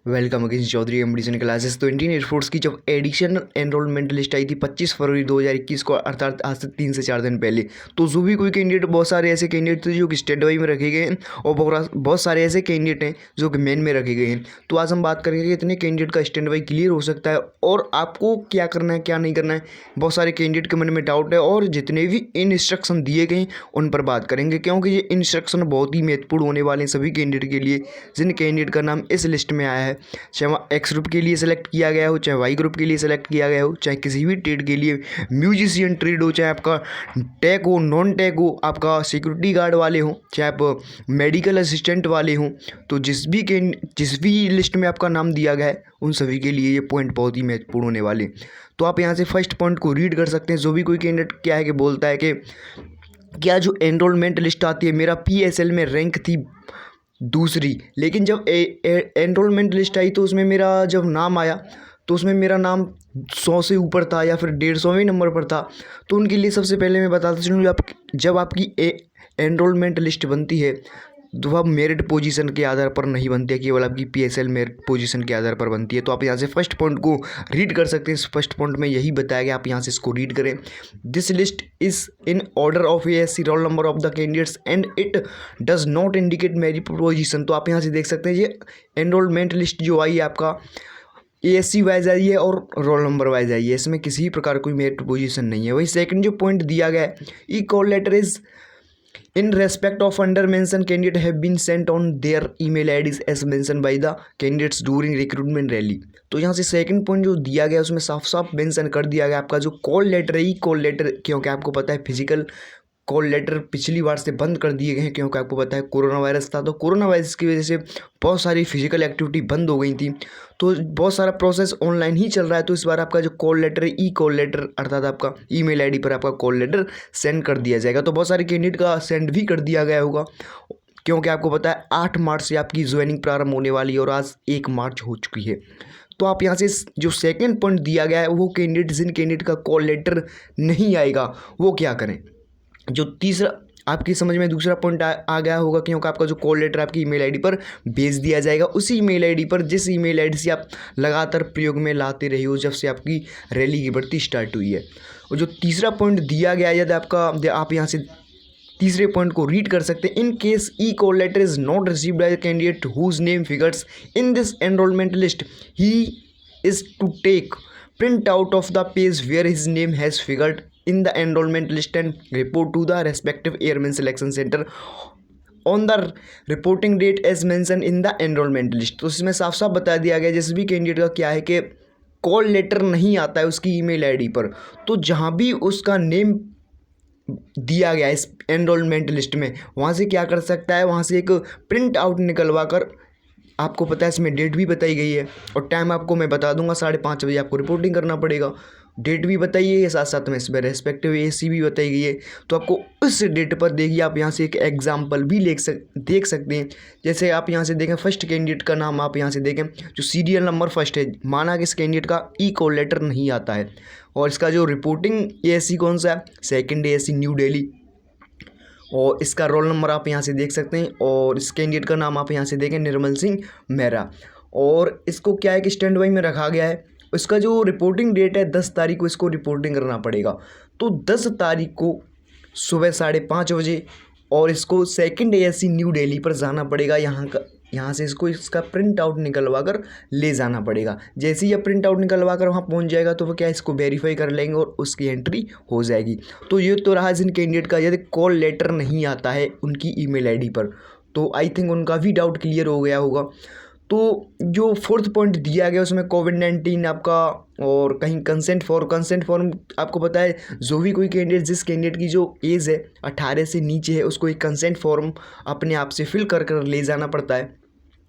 Welcome against Chaudhary ambition classes. तो Indian air force की जब एडिशनल एनरोलमेंट लिस्ट आई थी 25 फरवरी 2021 को, अर्थात आज से 3 से 4 दिन पहले, तो जो भी कोई कैंडिडेट, बहुत सारे ऐसे कैंडिडेट थे जो कि स्टैंड बाई में रखे गए हैं और बहुत सारे ऐसे कैंडिडेट हैं जो कि मेन में रखे गए हैं। तो आज हम बात करेंगे कि इतने कैंडिडेट का स्टैंड बाई क्लियर हो सकता है और आपको क्या करना है क्या नहीं करना है। बहुत सारे कैंडिडेट के मन में डाउट है और जितने भी इंस्ट्रक्शन दिए गए उन पर बात करेंगे, क्योंकि ये इंस्ट्रक्शन बहुत ही महत्वपूर्ण होने वाले हैं सभी कैंडिडेट के लिए जिन कैंडिडेट का नाम इस लिस्ट में आया है, चाहे वह एक्स ग्रुप के लिए सेलेक्ट किया गया हो, चाहे वाई ग्रुप के लिए सेलेक्ट किया गया हो, चाहे किसी भी ट्रेड के लिए, म्यूजिशियन ट्रेड हो, चाहे आपका टेक हो, नॉन टेक हो, आपका सिक्योरिटी गार्ड वाले हों, चाहे आप मेडिकल असिस्टेंट वाले हों। तो जिस भी लिस्ट में आपका नाम दिया गया है उन सभी के लिए ये पॉइंट बहुत ही महत्वपूर्ण होने वाले। तो आप यहाँ से फर्स्ट पॉइंट को रीड कर सकते हैं। जो भी कोई कैंडिडेट क्या है कि बोलता है कि क्या जो एनरोलमेंट लिस्ट आती है, मेरा PSL में रैंक थी दूसरी, लेकिन जब एनरोलमेंट लिस्ट आई तो उसमें मेरा जब नाम आया तो उसमें मेरा नाम 100 से ऊपर था या फिर 150वें नंबर पर था। तो उनके लिए सबसे पहले मैं बताता चलूँ, जब आपकी एनरोलमेंट लिस्ट बनती है तो वह मेरिट पोजीशन के आधार पर नहीं बनती है, केवल आपकी PSL मेरिट पोजीशन के आधार पर बनती है। तो आप यहाँ से फर्स्ट पॉइंट को रीड कर सकते हैं। इस फर्स्ट पॉइंट में यही बताया गया, आप यहाँ से इसको रीड करें। This list is in order of ASC roll number of the candidates and it does not indicate merit position. तो आप यहाँ से देख सकते हैं ये एनरोलमेंट लिस्ट जो आई है आपका ASC वाइज आई है और रोल नंबर वाइज आई है, इसमें किसी प्रकार कोई मेरिट पोजीशन नहीं है। वही सेकंड जो पॉइंट दिया गया है, e call letter is in respect of under mentioned candidate have been sent on their email IDs as mentioned by the candidates during recruitment rally। तो यहाँ से सेकंड पॉइंट जो दिया गया उसमें साफ साफ मेंशन कर दिया गया आपका जो कॉल लेटर है, ई कॉल लेटर, क्योंकि आपको पता है फिजिकल कॉल लेटर पिछली बार से बंद कर दिए गए हैं, क्योंकि आपको पता है कोरोना वायरस था। तो कोरोना वायरस की वजह से बहुत सारी फिजिकल एक्टिविटी बंद हो गई थी, तो बहुत सारा प्रोसेस ऑनलाइन ही चल रहा है। तो इस बार आपका जो कॉल लेटर है, ई कॉल लेटर, अर्थात आपका ईमेल आईडी पर आपका कॉल लेटर सेंड कर दिया जाएगा। तो बहुत सारे कैंडिडेट का सेंड भी कर दिया गया होगा, क्योंकि आपको पता है 8 मार्च से आपकी ज्वाइनिंग प्रारंभ होने वाली है और आज 1 मार्च हो चुकी है। तो आप यहाँ से जो सेकेंड पॉइंट दिया गया है, वो कैंडिडेट जिन कैंडिडेट का कॉल लेटर नहीं आएगा वो क्या करें। जो तीसरा आपकी समझ में दूसरा पॉइंट आ गया होगा, क्योंकि आपका जो कॉल लेटर आपकी ईमेल आईडी पर भेज दिया जाएगा, उसी ईमेल आईडी पर जिस ईमेल आईडी से आप लगातार प्रयोग में लाते रहे हो जब से आपकी रैली की भर्ती स्टार्ट हुई है। और जो तीसरा पॉइंट दिया गया है, यदि आप यहाँ से तीसरे पॉइंट को रीड कर सकते हैं। In case e call letter is not received by the candidate whose name figures in this enrolment list, he is to take print out of the page where his name has figured in the enrollment list and report to the respective airman selection center on the reporting date as mentioned in the enrollment list। तो इसमें साफ साफ बता दिया गया जिस भी candidate का क्या है कि कॉल लेटर नहीं आता है उसकी ईमेल आईडी पर, तो जहाँ भी उसका नेम दिया गया है इस एनरोलमेंट लिस्ट में, वहाँ से क्या कर सकता है, वहाँ से एक प्रिंट आउट निकलवा कर, आपको पता है इसमें डेट भी बताई गई है और टाइम आपको मैं बता दूंगा, 5:30 बजे आपको रिपोर्टिंग करना पड़ेगा। डेट भी बताइए है, साथ साथ में इसमें रेस्पेक्टिव ASC भी बताई गई है। तो आपको उस डेट पर देखिए, आप यहाँ से एक एग्जाम्पल भी देख सकते हैं। जैसे आप यहाँ से देखें, फर्स्ट कैंडिडेट का नाम आप यहाँ से देखें, जो सीरियल नंबर फर्स्ट है, माना कि इस कैंडिडेट का ई कॉल लेटर नहीं आता है और इसका जो रिपोर्टिंग ASC कौन सा है, सेकेंड ASC न्यू दिल्ली, और इसका रोल नंबर आप यहाँ से देख सकते हैं और इस कैंडिडेट का नाम आप यहाँ से देखें, निर्मल सिंह मेहरा। और इसको क्या है कि स्टैंड बाई में रखा गया है। इसका जो रिपोर्टिंग डेट है 10 तारीख को इसको रिपोर्टिंग करना पड़ेगा। तो 10 तारीख को सुबह 5:30 बजे और इसको सेकंड ASC न्यू दिल्ली पर जाना पड़ेगा। यहाँ से इसका प्रिंट आउट निकलवा कर ले जाना पड़ेगा। जैसे ही यह प्रिंट आउट निकलवा कर वहाँ पहुँच जाएगा तो वो क्या इसको वेरीफाई कर लेंगे और उसकी एंट्री हो जाएगी। तो ये तो रहा जिन कैंडिडेट का यदि कॉल लेटर नहीं आता है उनकी ईमेल आईडी पर, तो आई थिंक उनका भी डाउट क्लियर हो गया होगा। तो जो फोर्थ पॉइंट दिया गया उसमें कोविड-19 आपका, और कहीं कंसेंट फॉर्म आपको पता है, जो भी कोई कैंडिडेट, जिस कैंडिडेट की जो एज है 18 से नीचे है, उसको एक कंसेंट फॉर्म अपने आप से फिल कर ले जाना पड़ता है।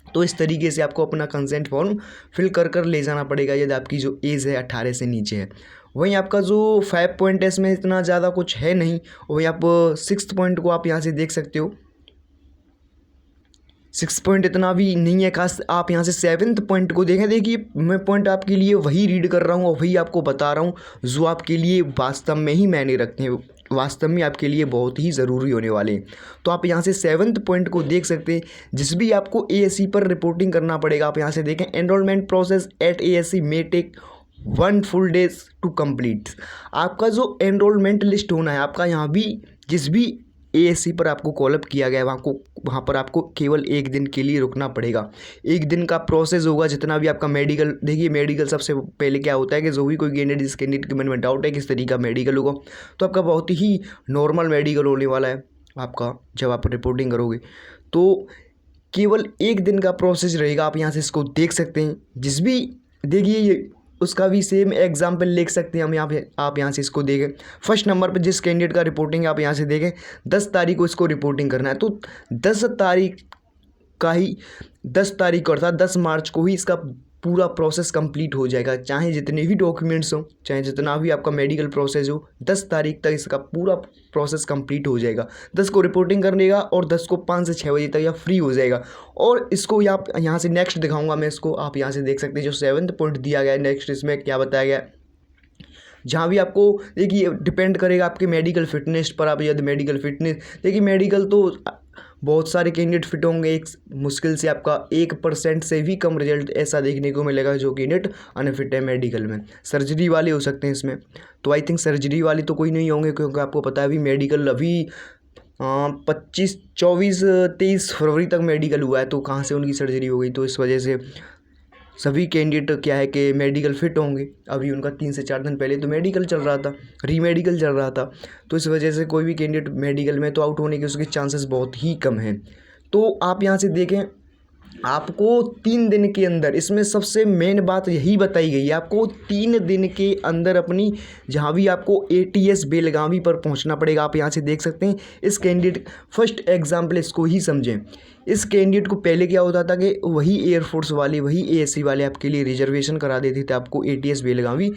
तो इस तरीके से आपको अपना कंसेंट फॉर्म फिल कर ले जाना पड़ेगा यदि आपकी जो एज है 18 से नीचे है। वहीं आपका जो 5 पॉइंट है इसमें इतना ज़्यादा कुछ है नहीं। वहीं आप 6th पॉइंट को आप यहाँ से देख सकते हो, 6 पॉइंट इतना भी नहीं है खास। आप यहाँ से 7th पॉइंट को देखें, देखिए मैं पॉइंट आपके लिए वही रीड कर रहा हूँ और वही आपको बता रहा हूँ जो आपके लिए वास्तव में ही मायने रखते हैं। वास्तव में आपके लिए बहुत ही ज़रूरी होने वाले हैं। तो आप यहाँ से 7th पॉइंट को देख सकते हैं, जिस भी आपको एएससी पर रिपोर्टिंग करना पड़ेगा। आप यहाँ से देखें, enrolment process at ASC may take 1 full days to complete. आपका जो एनरोलमेंट लिस्ट होना है, आपका यहाँ भी जिस भी एएससी पर आपको कॉलअप किया गया है वहाँ पर आपको केवल 1 दिन के लिए रुकना पड़ेगा। 1 दिन का प्रोसेस होगा। जितना भी आपका मेडिकल, देखिए मेडिकल सबसे पहले क्या होता है कि जो भी कोई कैंडिडेट, जिस कैंडिडेट के मन में डाउट है किस तरीके का मेडिकल होगा, तो आपका बहुत ही नॉर्मल मेडिकल होने वाला है आपका। जब आप रिपोर्टिंग करोगे तो केवल 1 दिन का प्रोसेस रहेगा। आप यहाँ से इसको देख सकते हैं। जिस भी, देखिए ये उसका भी सेम एग्जाम्पल लिख सकते हैं हम यहाँ पे। आप यहाँ से इसको देखें, फर्स्ट नंबर पे जिस कैंडिडेट का रिपोर्टिंग है, आप यहाँ से देखें 10 तारीख को इसको रिपोर्टिंग करना है। तो 10 तारीख का ही 10 तारीख को अर्थात 10 मार्च को ही इसका पूरा प्रोसेस कंप्लीट हो जाएगा। चाहे जितने भी डॉक्यूमेंट्स हों, चाहे जितना भी आपका मेडिकल प्रोसेस हो, 10 तारीख तक इसका पूरा प्रोसेस कंप्लीट हो जाएगा। 10 को रिपोर्टिंग करने का और 10 को 5 से 6 बजे तक या फ्री हो जाएगा। और इसको यहाँ से नेक्स्ट दिखाऊंगा मैं इसको। आप यहाँ से देख सकते हैं जो 7th पॉइंट दिया गया है, नेक्स्ट इसमें क्या बताया गया है, जहाँ भी आपको, देखिए डिपेंड करेगा आपके मेडिकल फिटनेस पर। आप यदि मेडिकल फिटनेस, देखिए मेडिकल तो बहुत सारे कैंडिडेट फिट होंगे, एक मुश्किल से आपका 1% से भी कम रिजल्ट ऐसा देखने को मिलेगा जो कैंडिडेट अनफिट है मेडिकल में। सर्जरी वाले हो सकते हैं इसमें, तो आई थिंक सर्जरी वाले तो कोई नहीं होंगे, क्योंकि आपको पता है अभी मेडिकल अभी 25, 24, 23 फरवरी तक मेडिकल हुआ है, तो कहाँ से उनकी सर्जरी हो गई। तो इस वजह से सभी कैंडिडेट क्या है कि मेडिकल फिट होंगे। अभी उनका 3 से 4 दिन पहले तो मेडिकल चल रहा था, रीमेडिकल चल रहा था, तो इस वजह से कोई भी कैंडिडेट मेडिकल में तो आउट होने के उसके चांसेस बहुत ही कम हैं। तो आप यहाँ से देखें, आपको 3 दिन के अंदर, इसमें सबसे मेन बात यही बताई गई है, आपको 3 दिन के अंदर अपनी जहाँ भी आपको एटीएस बेलगावी पर पहुँचना पड़ेगा। आप यहाँ से देख सकते हैं इस कैंडिडेट, फर्स्ट एग्जाम्पल इसको ही समझें। इस कैंडिडेट को पहले क्या होता था कि वही एयरफोर्स वाले, वही एएससी वाले आपके लिए रिजर्वेशन करा देते थे, आपको एटीएस बेलगावी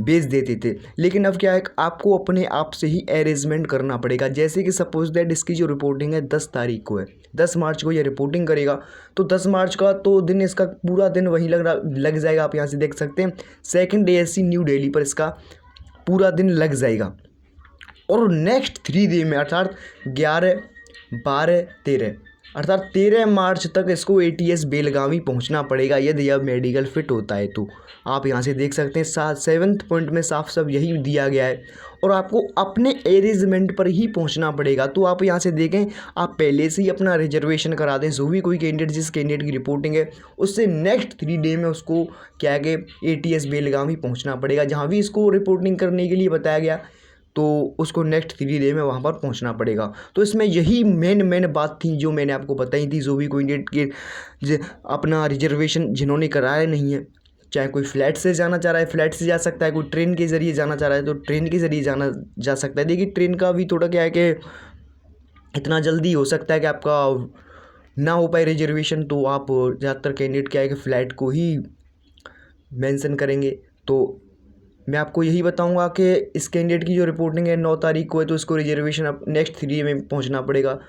भेज देते थे। लेकिन अब क्या है, आपको अपने आप से ही अरेंजमेंट करना पड़ेगा। जैसे कि सपोज दैट इसकी जो रिपोर्टिंग है 10 तारीख को है, 10 मार्च को ये रिपोर्टिंग करेगा, तो 10 मार्च का तो दिन, इसका पूरा दिन वहीं लग जाएगा। आप यहाँ से देख सकते हैं 2nd एएससी न्यू दिल्ली पर इसका पूरा दिन लग जाएगा। और नेक्स्ट 3 डे में अर्थात 11, 12, 13 अर्थात 13 मार्च तक इसको एटीएस बेलगावी पहुंचना पड़ेगा यदि यह मेडिकल फिट होता है तो। आप यहां से देख सकते हैं 7th पॉइंट में साफ साफ यही दिया गया है, और आपको अपने अरेंजमेंट पर ही पहुंचना पड़ेगा। तो आप यहां से देखें, आप पहले से ही अपना रिजर्वेशन करा दें। जो भी कोई कैंडिडेट, जिस कैंडिडेट की रिपोर्टिंग है, उससे नेक्स्ट 3 डे में उसको क्या है कि एटीएस बेलगावी पहुँचना पड़ेगा। जहाँ भी इसको रिपोर्टिंग करने के लिए बताया गया, तो उसको नेक्स्ट 3 डे में वहाँ पर पहुँचना पड़ेगा। तो इसमें यही मेन बात थी जो मैंने आपको बताई थी। जो भी कोई कैंडिडेट के अपना रिजर्वेशन जिन्होंने कराया नहीं है, चाहे कोई फ्लाइट से जाना चाह रहा है फ्लाइट से जा सकता है, कोई ट्रेन के ज़रिए जाना चाह रहा है तो ट्रेन के ज़रिए जाना जा सकता है। देखिए ट्रेन का भी थोड़ा क्या है कि इतना जल्दी हो सकता है कि आपका ना हो पाए रिजर्वेशन, तो आप ज़्यादातर कैंडिडेट क्या है कि फ़्लाइट को ही मेंशन करेंगे। तो मैं आपको यही बताऊंगा कि इस कैंडिडेट की जो रिपोर्टिंग है 9 तारीख को है, तो इसको रिजर्वेशन अब नेक्स्ट 3 में पहुंचना पड़ेगा।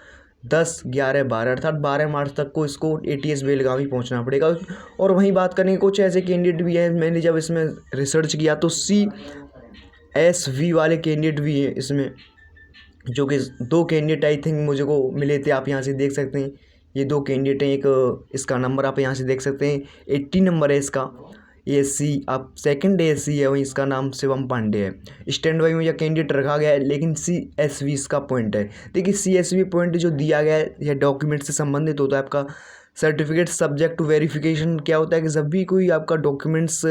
10, 11, 12 अर्थात 12 मार्च तक को इसको एटीएस बेलगावी पहुंचना पड़ेगा। और वहीं बात करेंगे, कुछ ऐसे कैंडिडेट भी हैं, मैंने जब इसमें रिसर्च किया तो CSV वाले कैंडिडेट भी हैं इसमें, जो कि 2 कैंडिडेट आई थिंक मुझे को मिले थे। आप यहाँ से देख सकते हैं ये 2 कैंडिडेट हैं। एक इसका नंबर आप यहाँ से देख सकते हैं 80 नंबर है इसका एएससी, आप 2nd एएससी है, वहीं इसका नाम शिवम पांडे है। स्टैंड बाई में यह कैंडिडेट रखा गया है, लेकिन CSV इसका पॉइंट है। देखिए CSV पॉइंट जो दिया गया है यह डॉक्यूमेंट से संबंधित होता है। आपका सर्टिफिकेट सब्जेक्ट टू वेरिफिकेशन क्या होता है कि जब भी कोई आपका डॉक्यूमेंट्स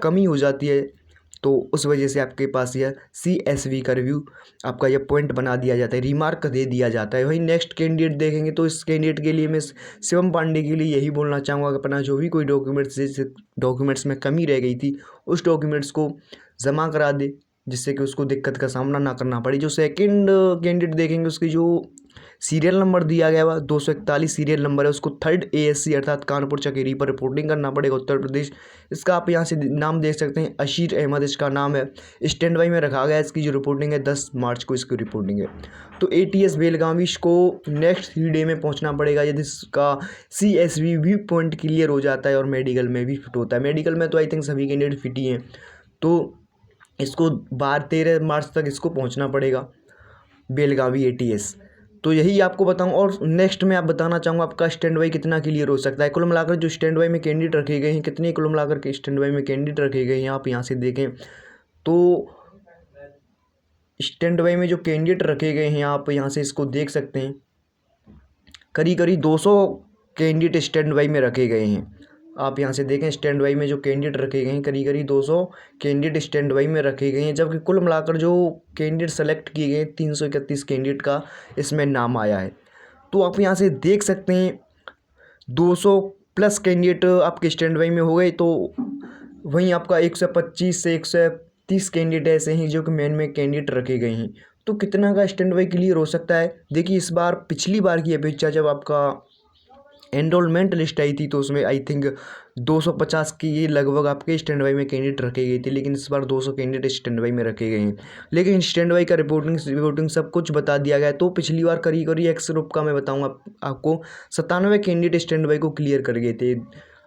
कमी हो जाती है, तो उस वजह से आपके पास यह CSV का रिव्यू आपका यह पॉइंट बना दिया जाता है, रिमार्क दे दिया जाता है। वहीं नेक्स्ट कैंडिडेट देखेंगे तो इस कैंडिडेट के लिए मैं शिवम पांडे के लिए यही बोलना चाहूँगा कि अपना जो भी कोई डॉक्यूमेंट्स में कमी रह गई थी उस डॉक्यूमेंट्स को जमा करा दे, जिससे कि उसको दिक्कत का सामना ना करना पड़े। जो 2nd कैंडिडेट देखेंगे उसकी जो सीरियल नंबर दिया गया हुआ 241 सीरियल नंबर है, उसको 3rd एएससी अर्थात कानपुर चकेरी पर रिपोर्टिंग करना पड़ेगा, उत्तर प्रदेश। इसका आप यहाँ से नाम देख सकते हैं, अशीर अहमद इसका नाम है। स्टैंड बाई में रखा गया है। इसकी जो रिपोर्टिंग है 10 मार्च को इसकी रिपोर्टिंग है। तो एटीएस बेलगावी को नेक्स्ट 3 डे में पहुँचना पड़ेगा यदि इसका CSV भी पॉइंट क्लियर हो जाता है और मेडिकल में भी फिट होता है। मेडिकल में तो आई थिंक सभी कैंडिडेट फिट ही हैं, तो इसको 12-13 मार्च तक इसको पहुँचना पड़ेगा। बेलगावी ATS। तो यही आपको बताऊं। और नेक्स्ट में आप बताना चाहूँगा आपका स्टैंड बाई कितना क्लियर हो सकता है। कुल मिलाकर जो स्टैंड बाई में कैंडिडेट रखे गए हैं, कितने कुल मिलाकर के स्टैंड बाई में कैंडिडेट रखे गए हैं आप यहाँ से देखें तो स्टैंड बाई में जो कैंडिडेट रखे गए हैं आप यहाँ से इसको देख सकते हैं, करीब 200 कैंडिडेट स्टैंड बाई में रखे गए हैं। आप यहाँ से देखें स्टैंड बाई में जो कैंडिडेट रखे गए हैं करीब 200 कैंडिडेट स्टैंड बाई में रखे गए हैं, जबकि कुल मिलाकर जो कैंडिडेट सेलेक्ट किए गए 331 कैंडिडेट का इसमें नाम आया है। तो आप यहाँ से देख सकते हैं 200 प्लस कैंडिडेट आपके स्टैंड बाई में हो गए। तो वहीं आपका 125 से 130 कैंडिडेट ऐसे हैं जो कि मेन में कैंडिडेट रखे गए हैं। तो कितना का स्टैंड बाई क्लियर हो सकता है? देखिए इस बार पिछली बार की अपेक्षा जब आपका एनरोलमेंट लिस्ट आई थी तो उसमें आई थिंक 250 की ये लगभग आपके स्टैंड बाई में कैंडिडेट रखे गए थे, लेकिन इस बार 200 कैंडिडेट स्टैंड बाई में रखे गए हैं। लेकिन स्टैंड बाई का रिपोर्टिंग सब कुछ बता दिया गया है। तो पिछली बार करीब एक्स ग्रुप का मैं बताऊँगा आपको 97 कैंडिडेट स्टैंड बाई को क्लियर कर गए थे।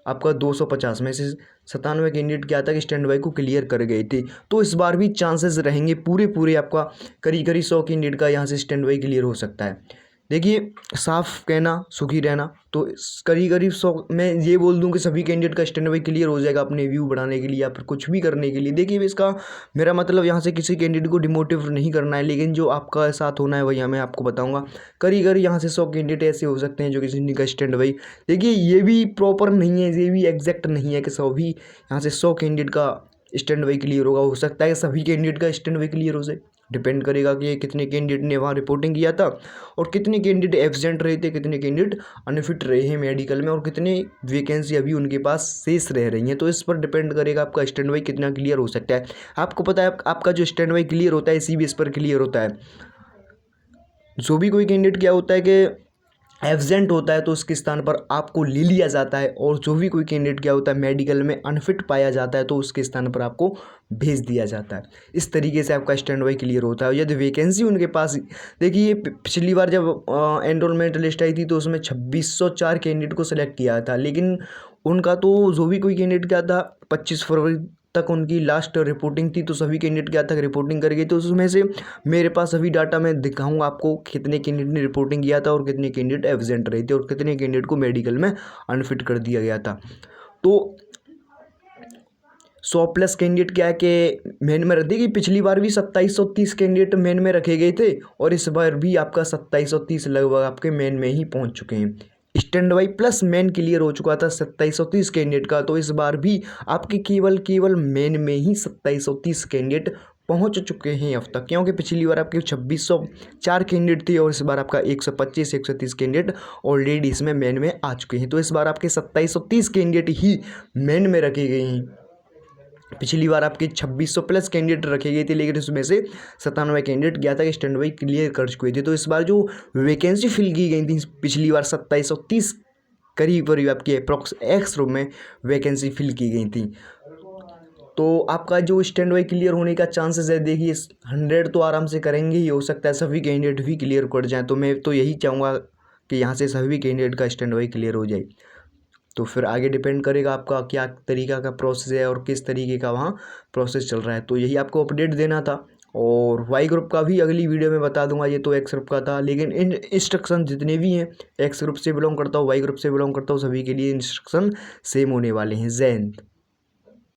आपका 250 में से 97 कैंडिडेट क्या था कि स्टैंड बाई को क्लियर कर गए थे। तो इस बार भी चांसेस रहेंगे पूरे आपका करीब 100 कैंडिडेट का यहाँ से स्टैंड बाई क्लियर हो सकता है। देखिए साफ कहना सुखी रहना, तो करीब 100 मैं ये बोल दूं कि सभी कैंडिडेट का स्टैंड बाई क्लियर हो जाएगा अपने व्यू बढ़ाने के लिए या फिर कुछ भी करने के लिए। देखिए इसका मेरा मतलब यहाँ से किसी कैंडिडेट को डिमोटिव नहीं करना है, लेकिन जो आपका साथ होना है वही मैं आपको बताऊंगा। करीब यहाँ से 100 कैंडिडेट ऐसे हो सकते हैं जो किसी का स्टैंड बाई, देखिए ये भी प्रॉपर नहीं है, ये भी एग्जैक्ट नहीं है कि सभी यहाँ से 100 कैंडिडेट का स्टैंड बाई क्लियर होगा। हो सकता है कि सभी कैंडिडेट का स्टैंड बाई क्लियर हो जाए, डिपेंड करेगा कि कितने कैंडिडेट ने वहाँ रिपोर्टिंग किया था और कितने कैंडिडेट एब्सेंट रहे थे, कितने कैंडिडेट अनफिट रहे हैं मेडिकल में और कितने वैकेंसी अभी उनके पास शेष रह रही हैं। तो इस पर डिपेंड करेगा आपका स्टैंड बाई कितना क्लियर हो सकता है। आपको पता है आपका जो स्टैंड बाई क्लियर होता है इसी बेस पर क्लियर होता है। जो भी कोई कैंडिडेट क्या होता है कि एब्सेंट होता है तो उसके स्थान पर आपको ले लिया जाता है, और जो भी कोई कैंडिडेट क्या होता है मेडिकल में अनफिट पाया जाता है तो उसके स्थान पर आपको भेज दिया जाता है। इस तरीके से आपका स्टैंड बाई क्लियर होता है। यदि वैकेंसी उनके पास, देखिए पिछली बार जब एनरोलमेंट लिस्ट आई थी तो उसमें 2604 कैंडिडेट को सिलेक्ट किया था, लेकिन उनका तो जो भी कोई कैंडिडेट क्या था 25 फरवरी तक उनकी लास्ट रिपोर्टिंग थी, तो सभी कैंडिडेट क्या तक रिपोर्टिंग कर गए। तो उसमें से मेरे पास सभी डाटा मैं दिखाऊंगा आपको कितने कैंडिडेट ने रिपोर्टिंग किया था और कितने कैंडिडेट एब्सेंट रहे थे और कितने कैंडिडेट को मेडिकल में अनफिट कर दिया गया था। तो 100 प्लस कैंडिडेट क्या है कि मेन में रख देगी। पिछली बार भी 2730 कैंडिडेट मेन में रखे गए थे और इस बार भी आपका 2730 लगभग आपके मेन में ही पहुंच चुके हैं। Stand by plus main clear हो चुका था 2730 कैंडिडेट का, तो इस बार भी आपके केवल मेन में ही 2730 कैंडिडेट पहुंच चुके हैं अब तक, क्योंकि पिछली बार आपके 2604 कैंडिडेट थे और इस बार आपका 125 130 कैंडिडेट ऑलरेडी इसमें मेन में आ चुके हैं। तो इस बार आपके 2730 कैंडिडेट ही मेन में रखे गए हैं। पिछली बार आपके 2600 प्लस कैंडिडेट रखे गए थे, लेकिन उसमें से 97 कैंडिडेट गया था कि स्टैंड बाई क्लियर कर चुके थे। तो इस बार जो वैकेंसी फिल की गई थी पिछली बार 2730 करीब आपकी अप्रॉक्स एक्स रूम में वैकेंसी फिल की गई थी। तो आपका जो स्टैंड बाई क्लियर होने का चांसेस है, देखिए 100 तो आराम से करेंगे ही, हो सकता है सभी कैंडिडेट भी क्लियर कर जाएँ। तो मैं तो यही चाहूँगा कि यहाँ से सभी कैंडिडेट का स्टैंड बाई क्लियर हो जाए। तो फिर आगे डिपेंड करेगा आपका क्या तरीका का प्रोसेस है और किस तरीके का वहाँ प्रोसेस चल रहा है। तो यही आपको अपडेट देना था। और वाई ग्रुप का भी अगली वीडियो में बता दूंगा, ये तो एक्स ग्रुप का था, लेकिन इन इंस्ट्रक्शन जितने भी हैं एक्स ग्रुप से बिलोंग करता हूँ वाई ग्रुप से बिलोंग करता हूँ सभी के लिए इंस्ट्रक्शन सेम होने वाले हैं। जय हिंद।